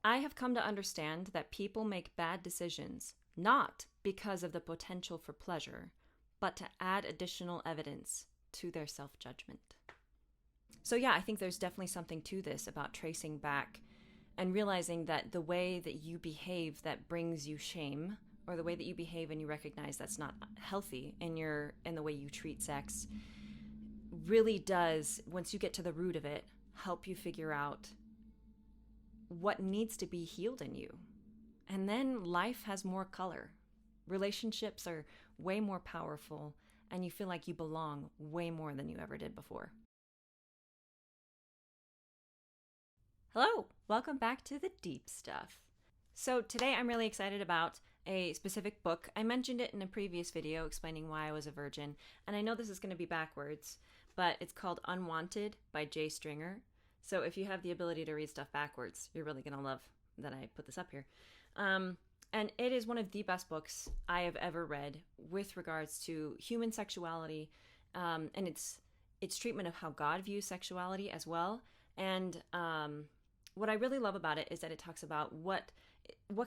I have come to understand that people make bad decisions not because of the potential for pleasure, but to add additional evidence to their self-judgment. So yeah, I think there's definitely something to this about tracing back and realizing that the way that you behave that brings you shame, or the way that you behave and you recognize that's not healthy in the way you treat sex, really does, once you get to the root of it, help you figure out what needs to be healed in you. And then life has more color. Relationships are way more powerful, and you feel like you belong way more than you ever did before. Hello, welcome back to the deep stuff. So today I'm really excited about a specific book. I mentioned it in a previous video explaining why I was a virgin, and I know this is going to be backwards, but it's called Unwanted by J. Stringer. So if you have the ability to read stuff backwards, you're really going to love that I put this up here. And it is one of the best books I have ever read with regards to human sexuality, and its treatment of how God views sexuality as well. And what I really love about it is that it talks about what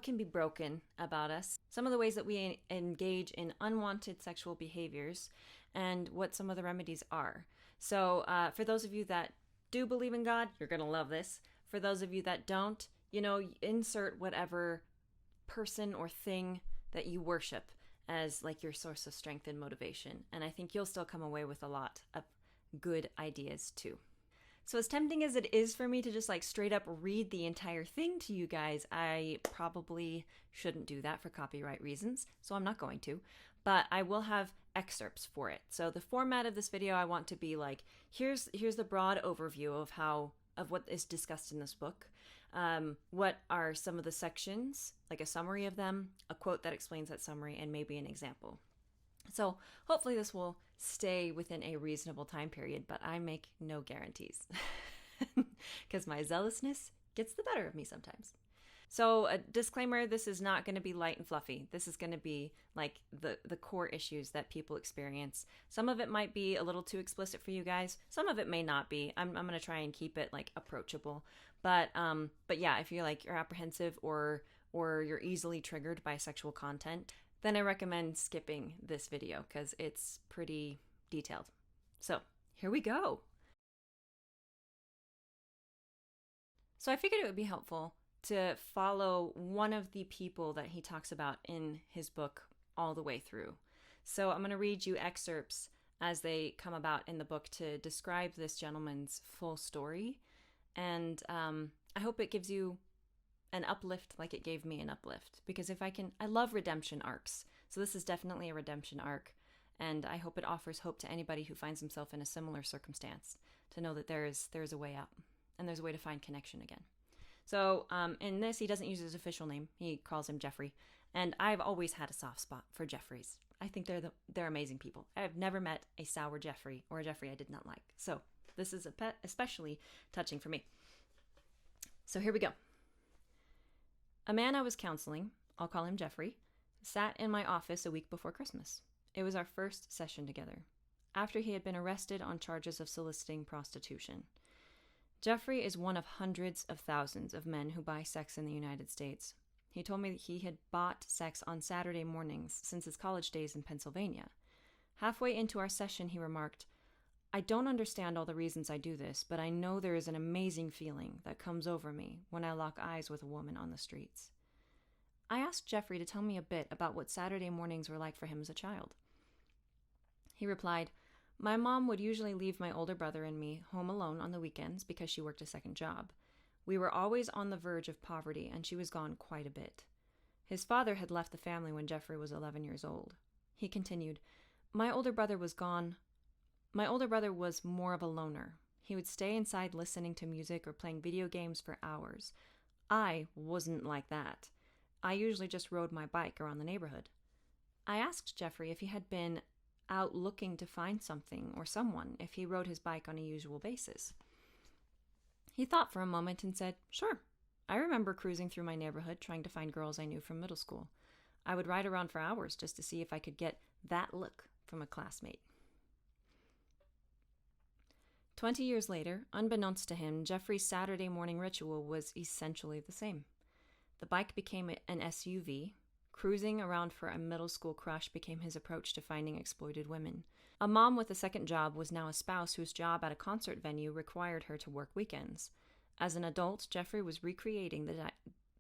can be broken about us, some of the ways that we engage in unwanted sexual behaviors, and what some of the remedies are. So for those of you that do believe in God, you're going to love this. For those of you that don't, insert whatever person or thing that you worship as like your source of strength and motivation. And I think you'll still come away with a lot of good ideas too. So as tempting as it is for me to just like straight up read the entire thing to you guys, I probably shouldn't do that for copyright reasons, so I'm not going to. But I will have excerpts for it. So the format of this video, I want to be like, here's the broad overview of what is discussed in this book. What are some of the sections, like a summary of them, a quote that explains that summary, and maybe an example. So hopefully this will stay within a reasonable time period, but I make no guarantees because my zealousness gets the better of me sometimes. So a disclaimer, this is not going to be light and fluffy. This is going to be like the core issues that people experience. Some of it might be a little too explicit for you guys. Some of it may not be. I'm going to try and keep it like approachable. But yeah, if you're like you're apprehensive or you're easily triggered by sexual content, then I recommend skipping this video because it's pretty detailed. So here we go. So I figured it would be helpful to follow one of the people that he talks about in his book all the way through. So I'm going to read you excerpts as they come about in the book to describe this gentleman's full story. And I hope it gives you an uplift like it gave me an uplift. Because I love redemption arcs. So this is definitely a redemption arc. And I hope it offers hope to anybody who finds himself in a similar circumstance to know that there is a way out and there's a way to find connection again. So in this, he doesn't use his official name. He calls him Jeffrey. And I've always had a soft spot for Jeffreys. I think they're amazing people. I've never met a sour Jeffrey or a Jeffrey I did not like. So this is especially touching for me. So here we go. A man I was counseling, I'll call him Jeffrey, sat in my office a week before Christmas. It was our first session together, after he had been arrested on charges of soliciting prostitution. Jeffrey is one of hundreds of thousands of men who buy sex in the United States. He told me that he had bought sex on Saturday mornings since his college days in Pennsylvania. Halfway into our session, he remarked, "I don't understand all the reasons I do this, but I know there is an amazing feeling that comes over me when I lock eyes with a woman on the streets." I asked Jeffrey to tell me a bit about what Saturday mornings were like for him as a child. He replied, "My mom would usually leave my older brother and me home alone on the weekends because she worked a second job. We were always on the verge of poverty, and she was gone quite a bit. His father had left the family when Jeffrey was 11 years old. He continued, My older brother was more of a loner. He would stay inside listening to music or playing video games for hours. I wasn't like that. I usually just rode my bike around the neighborhood." I asked Jeffrey if he had been out looking to find something or someone if he rode his bike on a usual basis. He thought for a moment and said, "Sure. I remember cruising through my neighborhood trying to find girls I knew from middle school. I would ride around for hours just to see if I could get that look from a classmate." 20 years later, unbeknownst to him, Jeffrey's Saturday morning ritual was essentially the same. The bike became an SUV. Cruising around for a middle school crush became his approach to finding exploited women. A mom with a second job was now a spouse whose job at a concert venue required her to work weekends. As an adult, Jeffrey was recreating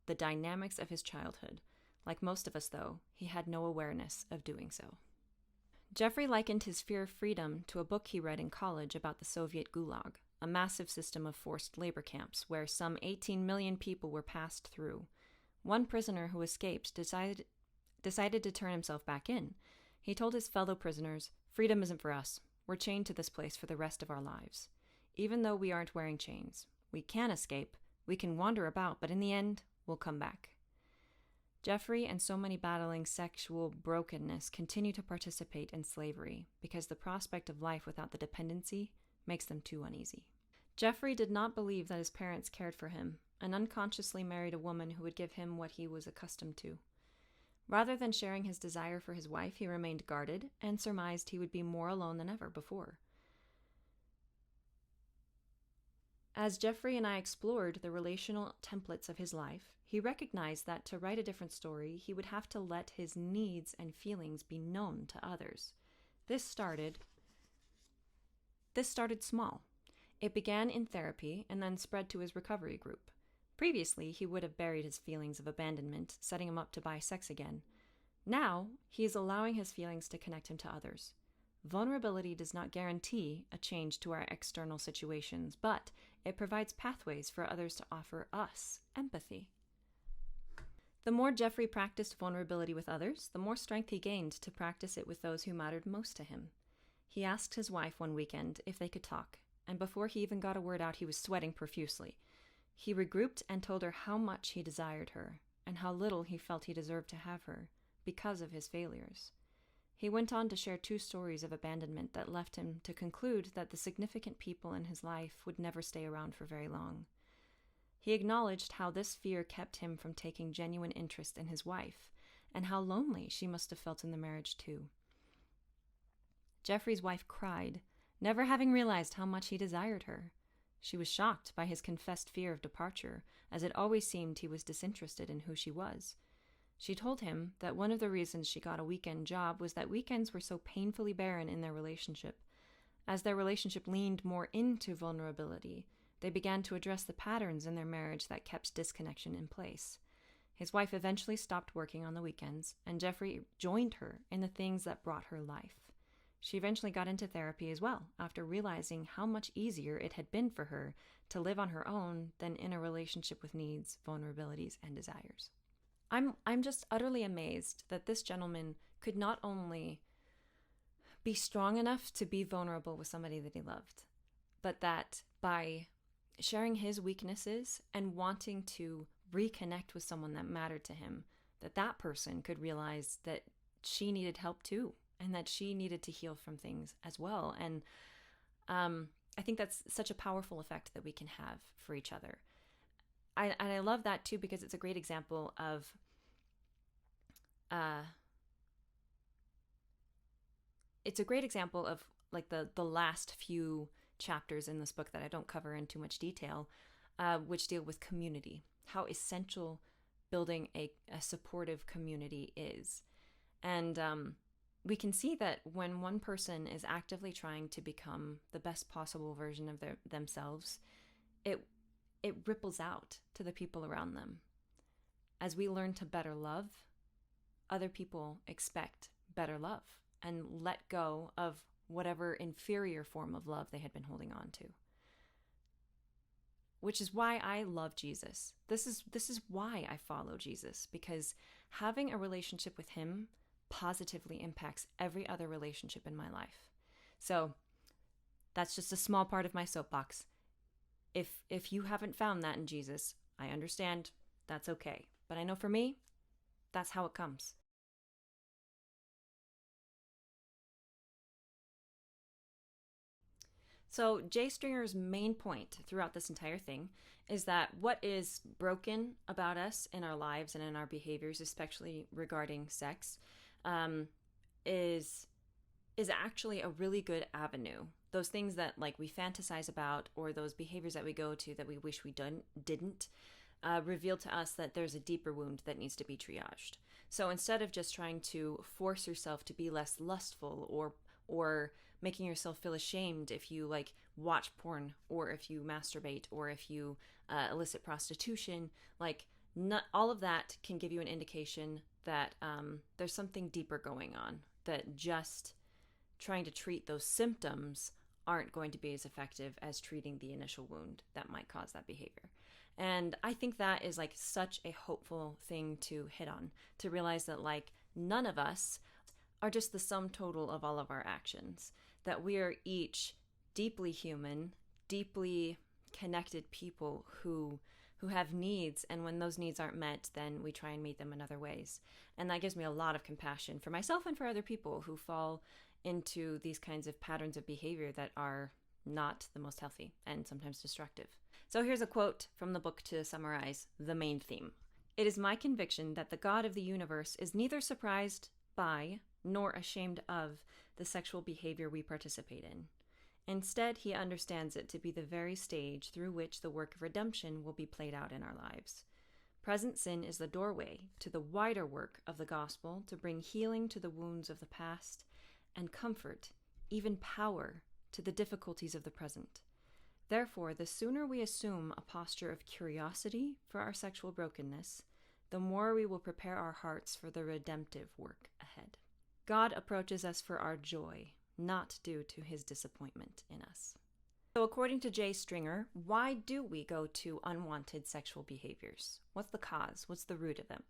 the dynamics of his childhood. Like most of us, though, he had no awareness of doing so. Jeffrey likened his fear of freedom to a book he read in college about the Soviet Gulag, a massive system of forced labor camps where some 18 million people were passed through. One prisoner who escaped decided to turn himself back in. He told his fellow prisoners, "Freedom isn't for us. We're chained to this place for the rest of our lives. Even though we aren't wearing chains, we can escape, we can wander about, but in the end, we'll come back." Jeffrey and so many battling sexual brokenness continue to participate in slavery because the prospect of life without the dependency makes them too uneasy. Jeffrey did not believe that his parents cared for him and unconsciously married a woman who would give him what he was accustomed to. Rather than sharing his desire for his wife, he remained guarded and surmised he would be more alone than ever before. As Jeffrey and I explored the relational templates of his life, he recognized that to write a different story, he would have to let his needs and feelings be known to others. This started small. It began in therapy and then spread to his recovery group. Previously, he would have buried his feelings of abandonment, setting him up to buy sex again. Now, he is allowing his feelings to connect him to others. Vulnerability does not guarantee a change to our external situations, but it provides pathways for others to offer us empathy. The more Jeffrey practiced vulnerability with others, the more strength he gained to practice it with those who mattered most to him. He asked his wife one weekend if they could talk, and before he even got a word out, he was sweating profusely. He regrouped and told her how much he desired her, and how little he felt he deserved to have her, because of his failures. He went on to share 2 stories of abandonment that left him to conclude that the significant people in his life would never stay around for very long. He acknowledged how this fear kept him from taking genuine interest in his wife, and how lonely she must have felt in the marriage too. Jeffrey's wife cried, never having realized how much he desired her. She was shocked by his confessed fear of departure, as it always seemed he was disinterested in who she was. She told him that one of the reasons she got a weekend job was that weekends were so painfully barren in their relationship. As their relationship leaned more into vulnerability, they began to address the patterns in their marriage that kept disconnection in place. His wife eventually stopped working on the weekends, and Jeffrey joined her in the things that brought her life. She eventually got into therapy as well, after realizing how much easier it had been for her to live on her own than in a relationship with needs, vulnerabilities, and desires. I'm just utterly amazed that this gentleman could not only be strong enough to be vulnerable with somebody that he loved, but that by sharing his weaknesses and wanting to reconnect with someone that mattered to him, that person could realize that she needed help too, and that she needed to heal from things as well. And I think that's such a powerful effect that we can have for each other. I love that too, because it's a great example of like the last few chapters in this book that I don't cover in too much detail, which deal with community, how essential building a supportive community is. And we can see that when one person is actively trying to become the best possible version of themselves, it ripples out to the people around them. As we learn to better love, other people expect better love and let go of whatever inferior form of love they had been holding on to. Which is why I love Jesus. This is why I follow Jesus, because having a relationship with him positively impacts every other relationship in my life. So that's just a small part of my soapbox. If you haven't found that in Jesus, I understand, that's okay. But I know for me, that's how it comes. So Jay Stringer's main point throughout this entire thing is that what is broken about us in our lives and in our behaviors, especially regarding sex, is actually a really good avenue. Those things that like we fantasize about, or those behaviors that we go to that we wish we didn't, revealed to us that there's a deeper wound that needs to be triaged. So instead of just trying to force yourself to be less lustful or making yourself feel ashamed if you like watch porn or if you masturbate or if you illicit prostitution, like not all of that can give you an indication that there's something deeper going on, that just trying to treat those symptoms aren't going to be as effective as treating the initial wound that might cause that behavior. And I think that is like such a hopeful thing to hit on, to realize that like none of us are just the sum total of all of our actions, that we are each deeply human, deeply connected people who have needs, and when those needs aren't met, then we try and meet them in other ways. And that gives me a lot of compassion for myself and for other people who fall into these kinds of patterns of behavior that are not the most healthy and sometimes destructive. So here's a quote from the book to summarize the main theme. "It is my conviction that the God of the universe is neither surprised by nor ashamed of the sexual behavior we participate in. Instead, he understands it to be the very stage through which the work of redemption will be played out in our lives. Present sin is the doorway to the wider work of the gospel to bring healing to the wounds of the past and comfort, even power, to the difficulties of the present. Therefore, the sooner we assume a posture of curiosity for our sexual brokenness, the more we will prepare our hearts for the redemptive work ahead. God approaches us for our joy, not due to his disappointment in us." So according to Jay Stringer, why do we go to unwanted sexual behaviors? What's the cause? What's the root of them?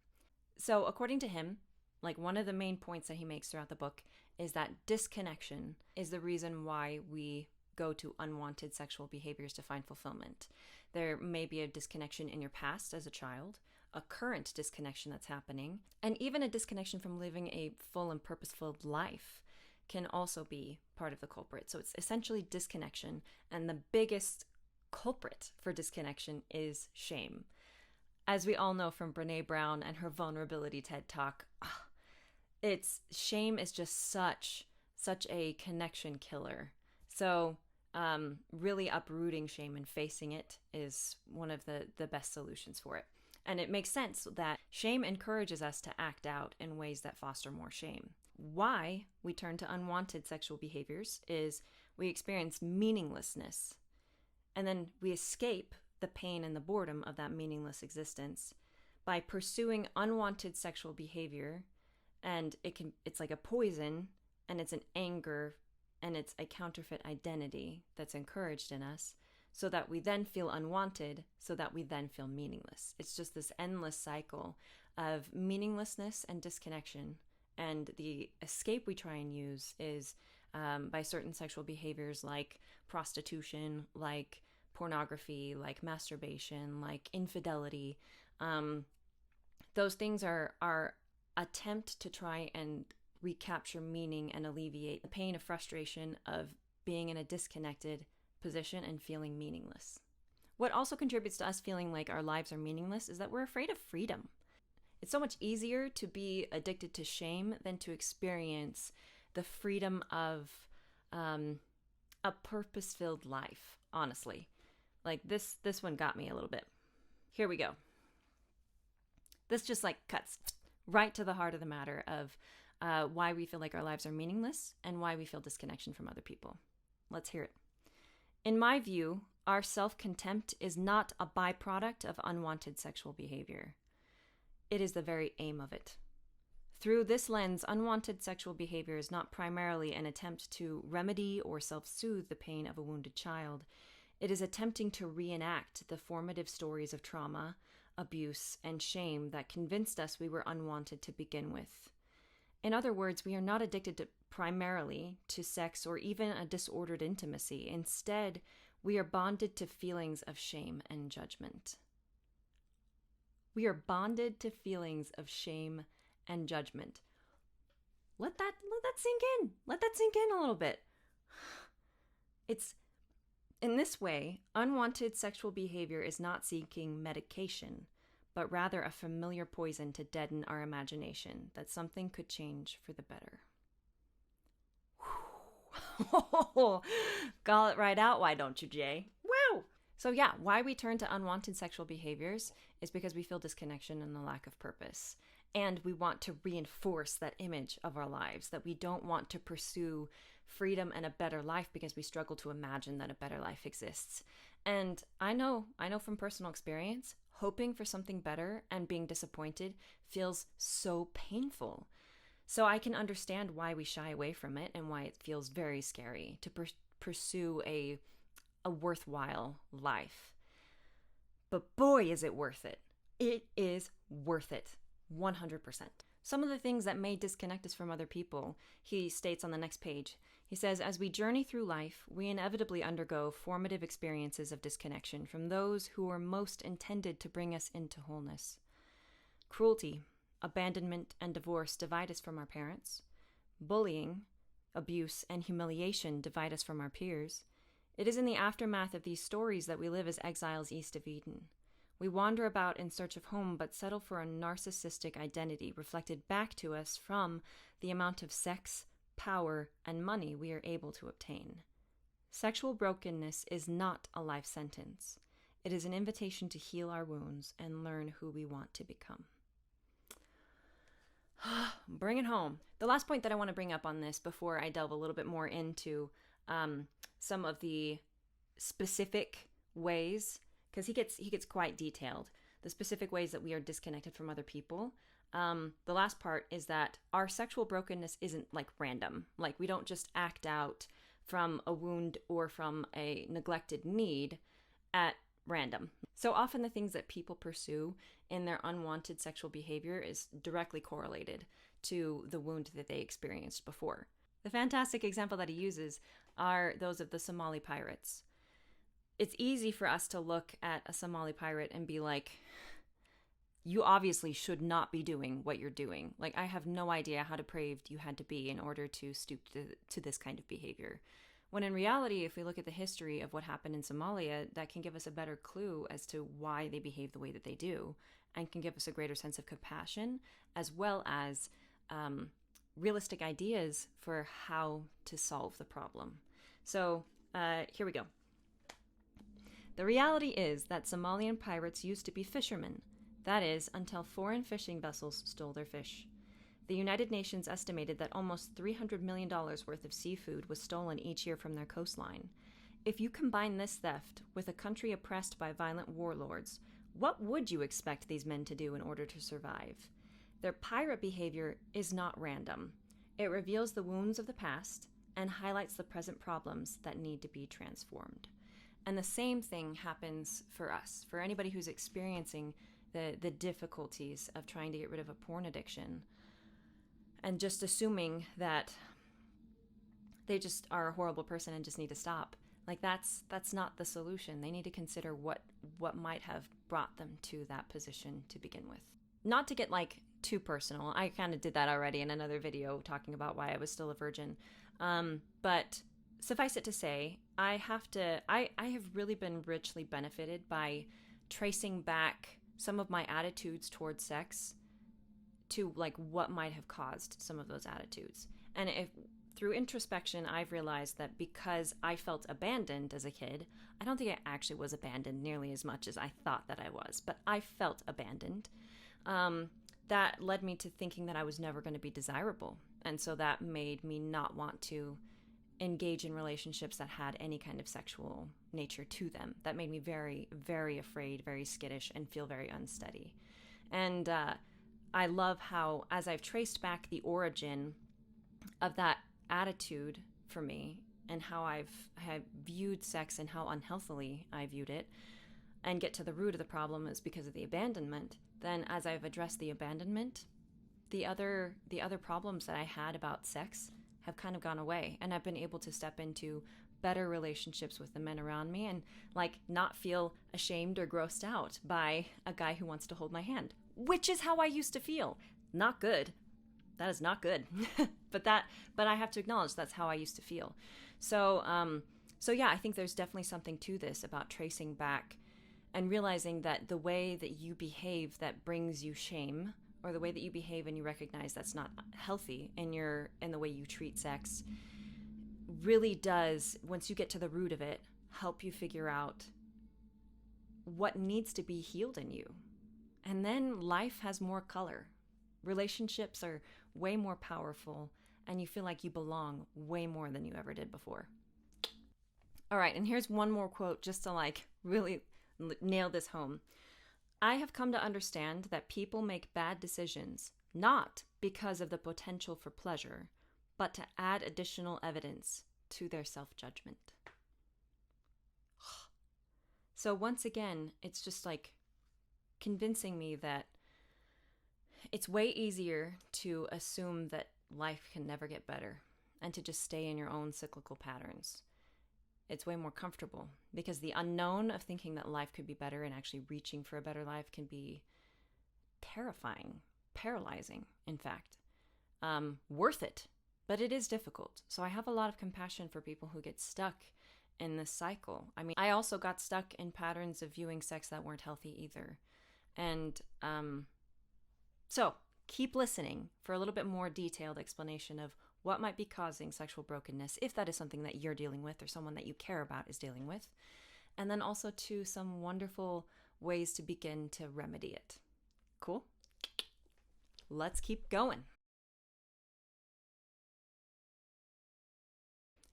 So according to him, like one of the main points that he makes throughout the book is that disconnection is the reason why we go to unwanted sexual behaviors to find fulfillment. There may be a disconnection in your past as a child, a current disconnection that's happening, and even a disconnection from living a full and purposeful life can also be part of the culprit. So it's essentially disconnection, and the biggest culprit for disconnection is shame. As we all know from Brené Brown and her vulnerability TED Talk, shame is just such a connection killer. So really uprooting shame and facing it is one of the best solutions for it. And it makes sense that shame encourages us to act out in ways that foster more shame. Why we turn to unwanted sexual behaviors is we experience meaninglessness, and then we escape the pain and the boredom of that meaningless existence by pursuing unwanted sexual behavior. And it's like a poison, and it's an anger, and it's a counterfeit identity that's encouraged in us, so that we then feel unwanted, so that we then feel meaningless. It's just this endless cycle of meaninglessness and disconnection. And the escape we try and use is by certain sexual behaviors like prostitution, like pornography, like masturbation, like infidelity. Those things are attempt to try and recapture meaning and alleviate the pain of frustration of being in a disconnected position and feeling meaningless. What also contributes to us feeling like our lives are meaningless is that we're afraid of freedom. It's so much easier to be addicted to shame than to experience the freedom of a purpose-filled life, honestly. Like this one got me a little bit. Here we go. This just like cuts right to the heart of the matter of why we feel like our lives are meaningless and why we feel disconnection from other people. Let's hear it. "In my view, our self-contempt is not a byproduct of unwanted sexual behavior. It is the very aim of it. Through this lens, unwanted sexual behavior is not primarily an attempt to remedy or self-soothe the pain of a wounded child. It is attempting to reenact the formative stories of trauma, abuse, and shame that convinced us we were unwanted to begin with. In other words, we are not addicted primarily to sex or even a disordered intimacy. Instead, we are bonded to feelings of shame and judgment." We are bonded to feelings of shame and judgment. Let that sink in. Let that sink in a little bit. It's in this way, unwanted sexual behavior is not seeking medication, but rather a familiar poison to deaden our imagination that something could change for the better. Call it right out, why don't you, Jay? Wow! So yeah, why we turn to unwanted sexual behaviors is because we feel disconnection and a lack of purpose. And we want to reinforce that image of our lives, that we don't want to pursue freedom and a better life because we struggle to imagine that a better life exists. And I know from personal experience, hoping for something better and being disappointed feels so painful. So I can understand why we shy away from it and why it feels very scary to pursue a worthwhile life. But boy, is it worth it. It is worth it. 100%. Some of the things that may disconnect us from other people, he states on the next page. He says, as we journey through life, we inevitably undergo formative experiences of disconnection from those who are most intended to bring us into wholeness. Cruelty, abandonment, and divorce divide us from our parents. Bullying, abuse, and humiliation divide us from our peers. It is in the aftermath of these stories that we live as exiles east of Eden. We wander about in search of home, but settle for a narcissistic identity reflected back to us from the amount of sex, power, and money we are able to obtain. Sexual brokenness is not a life sentence. It is an invitation to heal our wounds and learn who we want to become. Bring it home. The last point that I want to bring up on this before I delve a little bit more into some of the specific ways, because he gets quite detailed, the specific ways that we are disconnected from other people. The last part is that our sexual brokenness isn't like random. Like we don't just act out from a wound or from a neglected need at random. So often the things that people pursue in their unwanted sexual behavior is directly correlated to the wound that they experienced before. The fantastic example that he uses are those of the Somali pirates. It's easy for us to look at a Somali pirate and be like, you obviously should not be doing what you're doing. Like, I have no idea how depraved you had to be in order to stoop to this kind of behavior. When in reality, if we look at the history of what happened in Somalia, that can give us a better clue as to why they behave the way that they do, and can give us a greater sense of compassion, as well as realistic ideas for how to solve the problem. So here we go. The reality is that Somalian pirates used to be fishermen. That is, until foreign fishing vessels stole their fish. The United Nations estimated that almost $300 million worth of seafood was stolen each year from their coastline. If you combine this theft with a country oppressed by violent warlords, what would you expect these men to do in order to survive? Their pirate behavior is not random. It reveals the wounds of the past and highlights the present problems that need to be transformed. And the same thing happens for us, for anybody who's experiencing the difficulties of trying to get rid of a porn addiction and just assuming that they just are a horrible person and just need to stop. Like that's not the solution. They need to consider what might have brought them to that position to begin with. Not to get like too personal. I kind of did that already in another video talking about why I was still a virgin. But suffice it to say, I have really been richly benefited by tracing back some of my attitudes towards sex to like what might have caused some of those attitudes. And if through introspection, I've realized that because I felt abandoned as a kid, I don't think I actually was abandoned nearly as much as I thought that I was, but I felt abandoned. That led me to thinking that I was never going to be desirable. And so that made me not want to engage in relationships that had any kind of sexual nature to them. That made me very, very afraid, very skittish, and feel very unsteady. And I love how, as I've traced back the origin of that attitude for me and how I've viewed sex and how unhealthily I viewed it, and get to the root of the problem is because of the abandonment, then as I've addressed the abandonment, the other problems that I had about sex have kind of gone away, and I've been able to step into better relationships with the men around me and like not feel ashamed or grossed out by a guy who wants to hold my hand, which is how I used to feel. Not good. That is not good. but I have to acknowledge that's how I used to feel. So yeah, I think there's definitely something to this about tracing back and realizing that the way that you behave that brings you shame, or the way that you behave and you recognize that's not healthy in the way you treat sex, really does, once you get to the root of it, help you figure out what needs to be healed in you. And then life has more color. Relationships are way more powerful, and you feel like you belong way more than you ever did before. All right, and here's one more quote just to really nail this home. I have come to understand that people make bad decisions not because of the potential for pleasure, but to add additional evidence to their self-judgment. So once again, it's just convincing me that it's way easier to assume that life can never get better and to just stay in your own cyclical patterns. It's way more comfortable because the unknown of thinking that life could be better and actually reaching for a better life can be terrifying, paralyzing, in fact. Worth it, but it is difficult. So I have a lot of compassion for people who get stuck in this cycle. I mean, I also got stuck in patterns of viewing sex that weren't healthy either. And so keep listening for a little bit more detailed explanation of what might be causing sexual brokenness, if that is something that you're dealing with or someone that you care about is dealing with. And then also to some wonderful ways to begin to remedy it. Cool? Let's keep going.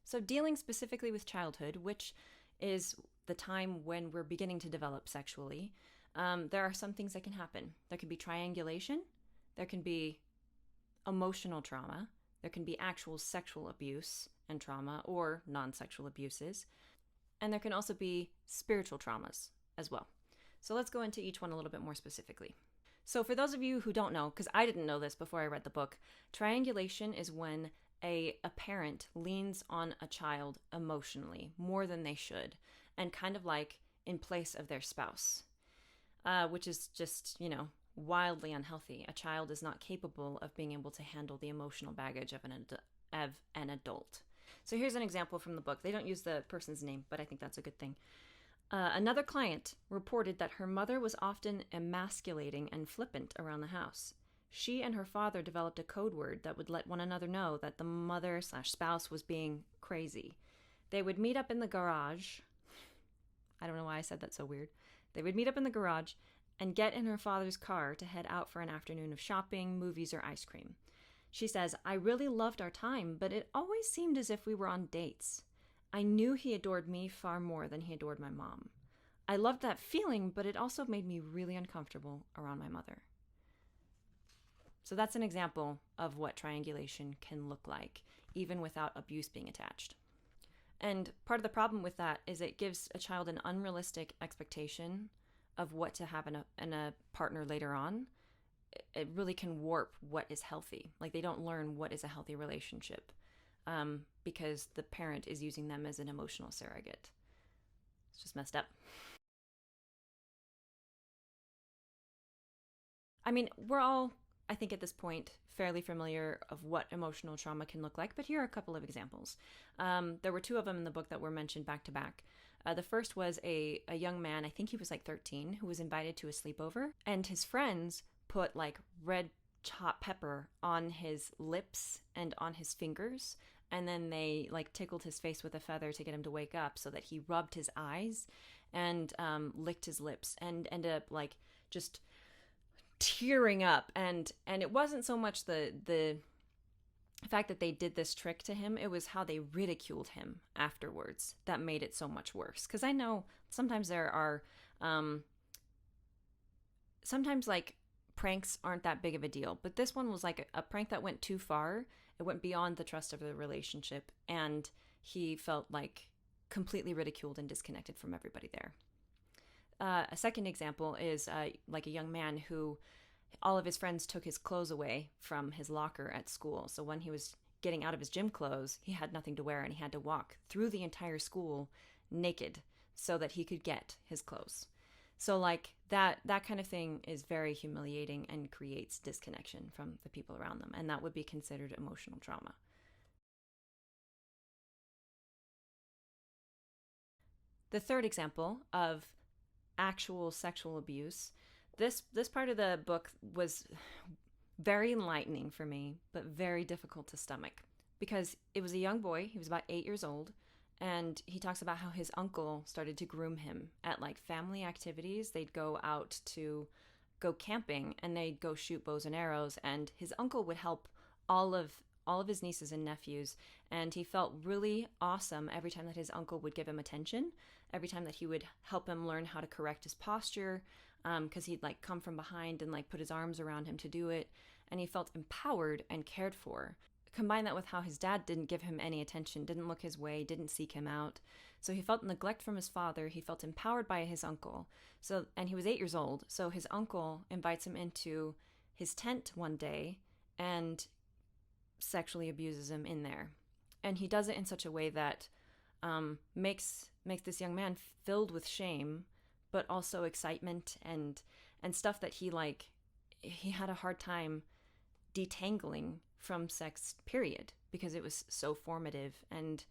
So dealing specifically with childhood, which is the time when we're beginning to develop sexually, there are some things that can happen. There can be triangulation, there can be emotional trauma, there can be actual sexual abuse and trauma or non-sexual abuses, and there can also be spiritual traumas as well. So let's go into each one a little bit more specifically. So for those of you who don't know, because I didn't know this before I read the book, triangulation is when a parent leans on a child emotionally more than they should, and kind of in place of their spouse, which is just, wildly unhealthy. A child is not capable of being able to handle the emotional baggage of an adult. So here's an example from the book. They don't use the person's name, but I think that's a good thing. Another client reported that her mother was often emasculating and flippant around the house. She and her father developed a code word that would let one another know that the mother/spouse was being crazy. They would meet up in the garage. I don't know why I said that so weird. They would meet up in the garage and get in her father's car to head out for an afternoon of shopping, movies, or ice cream. She says, I really loved our time, but it always seemed as if we were on dates. I knew he adored me far more than he adored my mom. I loved that feeling, but it also made me really uncomfortable around my mother. So that's an example of what triangulation can look like, even without abuse being attached. And part of the problem with that is it gives a child an unrealistic expectation of what to have in a partner later on. It really can warp what is healthy. They don't learn what is a healthy relationship because the parent is using them as an emotional surrogate. It's just messed up. I mean, we're all, I think at this point, fairly familiar of what emotional trauma can look like, but here are a couple of examples. There were two of them in the book that were mentioned back to back. The first was a young man, I think he was 13, who was invited to a sleepover, and his friends put red hot pepper on his lips and on his fingers, and then they tickled his face with a feather to get him to wake up, so that he rubbed his eyes and licked his lips and ended up just tearing up. And it wasn't so much the fact that they did this trick to him, it was how they ridiculed him afterwards that made it so much worse. Because I know sometimes there are sometimes pranks aren't that big of a deal, but this one was a prank that went too far. It went beyond the trust of the relationship, and he felt completely ridiculed and disconnected from everybody there. A second example is a young man who all of his friends took his clothes away from his locker at school. So when he was getting out of his gym clothes, he had nothing to wear, and he had to walk through the entire school naked so that he could get his clothes. So that kind of thing is very humiliating and creates disconnection from the people around them, and that would be considered emotional trauma. The third example of actual sexual abuse, this part of the book was very enlightening for me, but very difficult to stomach, because it was a young boy. He was about 8 years old, And he talks about how his uncle started to groom him at like family activities. They'd go out to go camping and they'd go shoot bows and arrows, and his uncle would help all of his nieces and nephews, and he felt really awesome every time that his uncle would give him attention, every time that he would help him learn how to correct his posture, because he'd like come from behind and like put his arms around him to do it, and he felt empowered and cared for. Combine that with how his dad didn't give him any attention, didn't look his way, didn't seek him out. So he felt neglect from his father. He felt empowered by his uncle. And he was 8 years old. So his uncle invites him into his tent one day and sexually abuses him in there. And he does it in such a way that makes this young man filled with shame, but also excitement and stuff that he had a hard time detangling from sex, period, because it was so formative and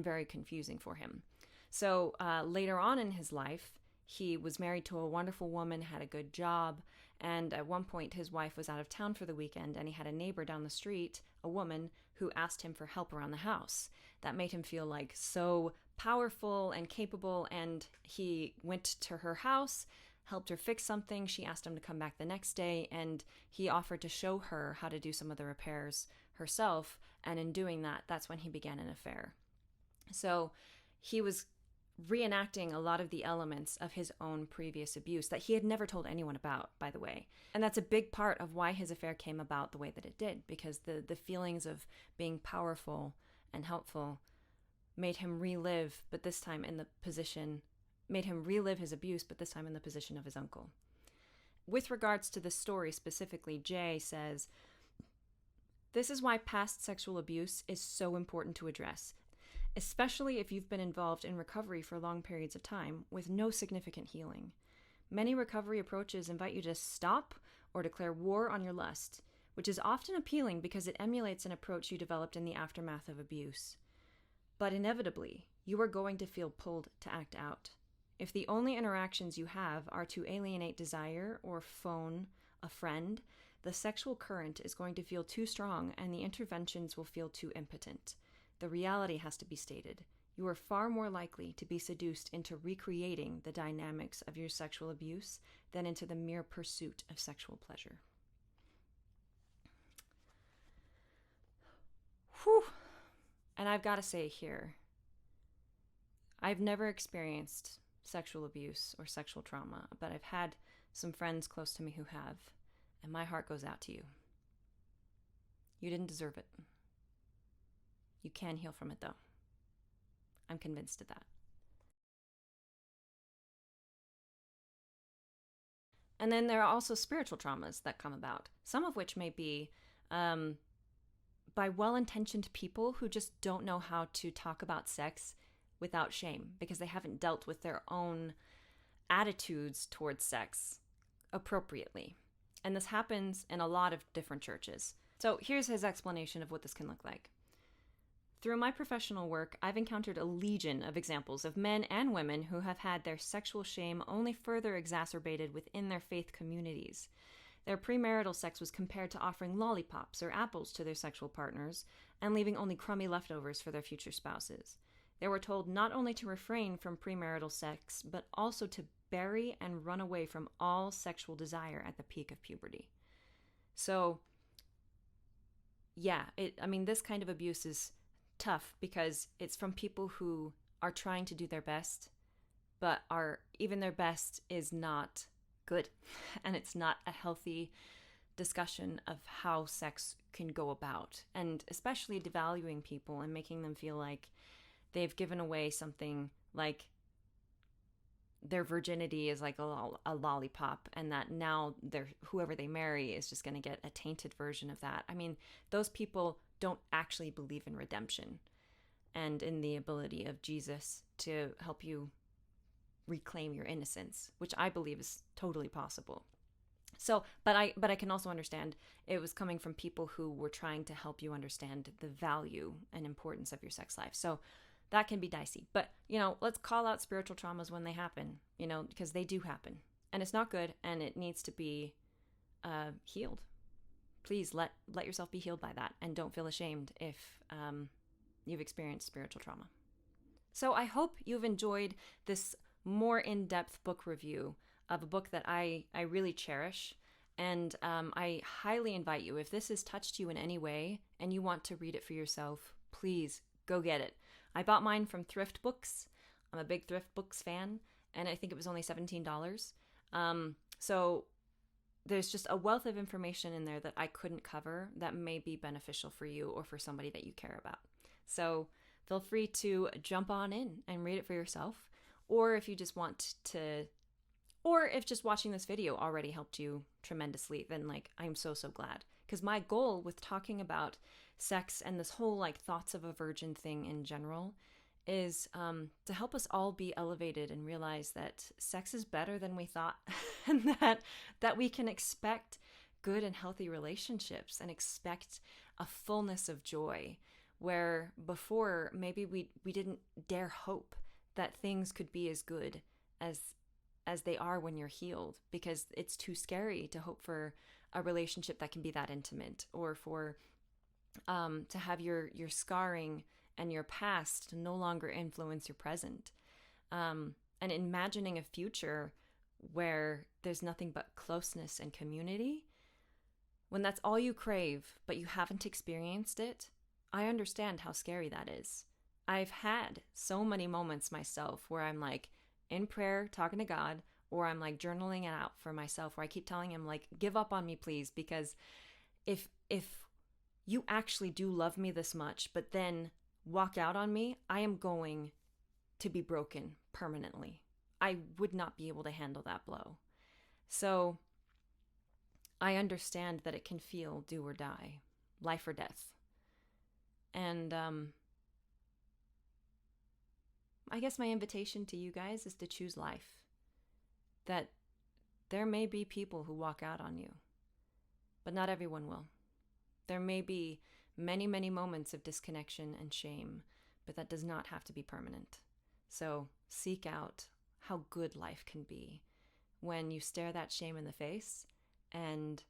very confusing for him. So later on in his life, he was married to a wonderful woman, had a good job, and at one point his wife was out of town for the weekend, and he had a neighbor down the street, a woman, who asked him for help around the house. That made him feel like so powerful and capable, and he went to her house, helped her fix something. She asked him to come back the next day, and he offered to show her how to do some of the repairs herself, and in doing that, that's when he began an affair. So he was reenacting a lot of the elements of his own previous abuse that he had never told anyone about, by the way. And that's a big part of why his affair came about the way that it did, because the feelings of being powerful and helpful made him relive, but this time in the position made him relive his abuse, but this time in the position of his uncle. With regards to the story specifically, Jay says, "This is why past sexual abuse is so important to address, especially if you've been involved in recovery for long periods of time with no significant healing. Many recovery approaches invite you to stop or declare war on your lust, which is often appealing because it emulates an approach you developed in the aftermath of abuse. But inevitably, you are going to feel pulled to act out. If the only interactions you have are to alienate desire or phone a friend, the sexual current is going to feel too strong and the interventions will feel too impotent. The reality has to be stated. You are far more likely to be seduced into recreating the dynamics of your sexual abuse than into the mere pursuit of sexual pleasure." Whew. And I've got to say here, I've never experienced sexual abuse or sexual trauma, but I've had some friends close to me who have, and my heart goes out to you. You didn't deserve it. You can heal from it, though. I'm convinced of that. And then there are also spiritual traumas that come about, some of which may be by well-intentioned people who just don't know how to talk about sex without shame because they haven't dealt with their own attitudes towards sex appropriately. And this happens in a lot of different churches. So here's his explanation of what this can look like. "Through my professional work, I've encountered a legion of examples of men and women who have had their sexual shame only further exacerbated within their faith communities. Their premarital sex was compared to offering lollipops or apples to their sexual partners and leaving only crummy leftovers for their future spouses. They were told not only to refrain from premarital sex, but also to bury and run away from all sexual desire at the peak of puberty." So, yeah, this kind of abuse is tough because it's from people who are trying to do their best, but even their best is not good. And it's not a healthy discussion of how sex can go about, and especially devaluing people and making them feel like they've given away something like their virginity is like a lollipop, and that now whoever they marry is just going to get a tainted version of that. Those people don't actually believe in redemption and in the ability of Jesus to help you reclaim your innocence, which I believe is totally possible. So, but I can also understand it was coming from people who were trying to help you understand the value and importance of your sex life. So that can be dicey. But, let's call out spiritual traumas when they happen, because they do happen. And it's not good, and it needs to be healed. Please let yourself be healed by that, and don't feel ashamed if you've experienced spiritual trauma. So I hope you've enjoyed this more in-depth book review of a book that I really cherish. And I highly invite you, if this has touched you in any way and you want to read it for yourself, please go get it. I bought mine from Thrift Books. I'm a big Thrift Books fan, and I think it was only $17. So there's just a wealth of information in there that I couldn't cover that may be beneficial for you or for somebody that you care about. So feel free to jump on in and read it for yourself. Or if you just want to, or if just watching this video already helped you tremendously, then I'm so glad. Because my goal with talking about sex and this whole thoughts of a virgin thing in general is to help us all be elevated and realize that sex is better than we thought, and that we can expect good and healthy relationships and expect a fullness of joy, where before maybe we didn't dare hope that things could be as good as they are when you're healed, because it's too scary to hope for a relationship that can be that intimate, or for to have your scarring and your past no longer influence your present. And imagining a future where there's nothing but closeness and community, when that's all you crave, but you haven't experienced it, I understand how scary that is. I've had so many moments myself where I'm in prayer, talking to God, or I'm journaling it out for myself, where I keep telling him give up on me, please, because if you actually do love me this much, but then walk out on me, I am going to be broken permanently. I would not be able to handle that blow. So I understand that it can feel do or die, life or death. And I guess my invitation to you guys is to choose life. That there may be people who walk out on you, but not everyone will. There may be many, many moments of disconnection and shame, but that does not have to be permanent. So seek out how good life can be when you stare that shame in the face and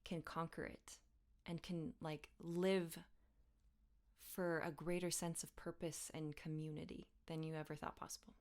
can conquer it and can live for a greater sense of purpose and community than you ever thought possible.